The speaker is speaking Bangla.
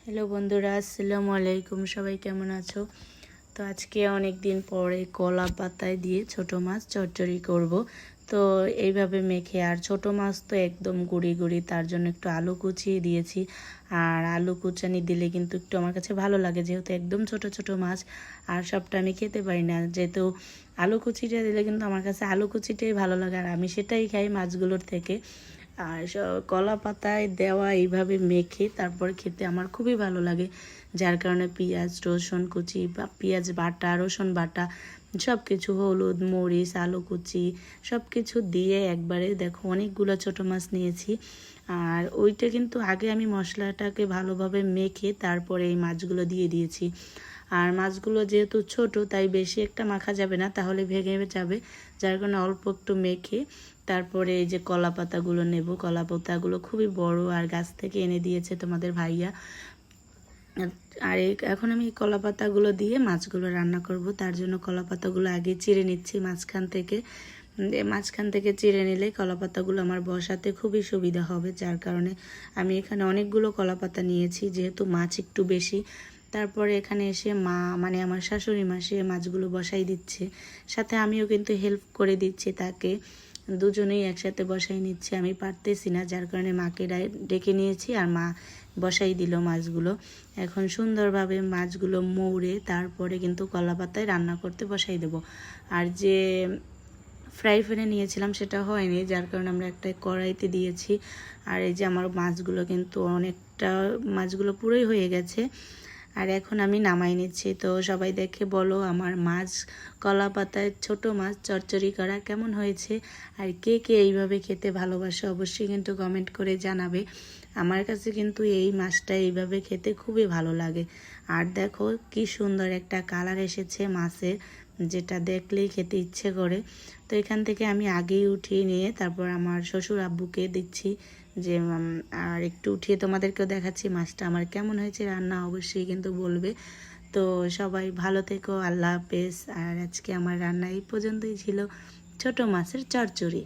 হ্যালো বন্ধুরা, আসসালামু আলাইকুম। সবাই কেমন আছো? তো আজকে অনেক দিন পরে কলা পাতায় দিয়ে ছোট মাছ চচ্চড়ি করব। তো এইভাবে মেখে, আর ছোট মাছ তো একদম গুঁড়ি গুঁড়ি, তার জন্য একটু আলু কুচিয়ে দিয়েছি। আর আলু কুচানি দিলে কিন্তু একটু আমার কাছে ভালো লাগে, যেহেতু একদম ছোট ছোট মাছ আর সবটা আমি খেতে পারি না, যেহেতু আলু কুচিটা দিলে কিন্তু আমার কাছে আলু কুচিটাই ভালো লাগে, আর আমি সেটাই খাই মাছগুলোর থেকে। আর কলা পাতায় দেওয়া এইভাবে মেখে তারপর খেতে আমার খুবই ভালো লাগে, যার কারণে পেঁয়াজ রসুন কুচি বা পেঁয়াজ বাটা রসুন বাটা সব কিছু, হলুদ মরিচ আলু কুচি সব কিছু দিয়ে একবারে দেখো অনেকগুলো ছোটো মাছ নিয়েছি। আর ওইটা কিন্তু আগে আমি মশলাটাকে ভালোভাবে মেখে তারপরে এই মাছগুলো দিয়ে দিয়েছি। আর মাছগুলো যেহেতু ছোট তাই বেশি একটা মাখা যাবে না, তাহলে ভেঙে যাবে, যার কারণে অল্প একটু মেখে তারপরে এই যে কলা পাতাগুলো নেব। কলা পাতাগুলো খুবই বড় আর গাছ থেকে এনে দিয়েছে তোমাদের ভাইয়া। আর এখন আমি কলা পাতাগুলো দিয়ে মাছগুলো রান্না করব, তার জন্য কলা পাতাগুলো আগে চিড়ে নিচ্ছি মাঝখান থেকে চিড়ে নিলে কলা পাতাগুলো আমার বসাতে খুবই সুবিধা হবে, যার কারণে আমি এখানে অনেকগুলো কলা পাতা নিয়েছি, যেহেতু মাছ একটু বেশি। তারপরে এখানে এসে মা মানে আমার শাশুড়ি মা সে মাছগুলো বসাই দিচ্ছে, সাথে আমিও কিন্তু হেল্প করে দিচ্ছি তাকে। দুজনেই একসাথে বসাই নিচ্ছে, আমি পারতেছি না, যার কারণে মাকে ডেকে নিয়েছি আর মা বসাই দিল মাছগুলো। এখন সুন্দরভাবে মাছগুলো মৌড়ে তারপরে কিন্তু কলা পাতায় রান্না করতে বসাই দেব। আর যে ফ্রাই প্যানে নিয়েছিলাম সেটা হয়নি, যার কারণে আমরা একটা কড়াইতে দিয়েছি। আর এই যে আমার মাছগুলো কিন্তু অনেকটা, মাছগুলো পুরোই হয়ে গেছে। আর এখন আমি নামাই নিচ্ছি। তো সবাই দেখে বলো আমার মাছ কলা পাতায় ছোট মাছ চচ্চড়ি করা কেমন হয়েছে, আর কে কে এইভাবে খেতে ভালোবাসে অবশ্যই কিন্তু কমেন্ট করে জানাবে। আমার কাছে কিন্তু এই মাছটা এইভাবে খেতে খুবই ভালো লাগে। আর দেখো কি সুন্দর একটা কালার এসেছে মাছের, যেটা দেখলেই খেতে ইচ্ছে করে। তো এখান থেকে আমি আগেই উঠিয়ে নিয়ে তারপর আমার শ্বশুর আব্বুকে দিচ্ছি, যে আর একটু উঠিয়ে তোমাদেরকেও দেখাচ্ছি মাছটা আমার কেমন হয়েছে রান্না, অবশ্যই কিন্তু বলবে। তো সবাই ভালো থেকো, আল্লাহ হাফেজ। আর আজকে আমার রান্না এই পর্যন্তই ছিল, ছোট মাছের চচ্চড়ি।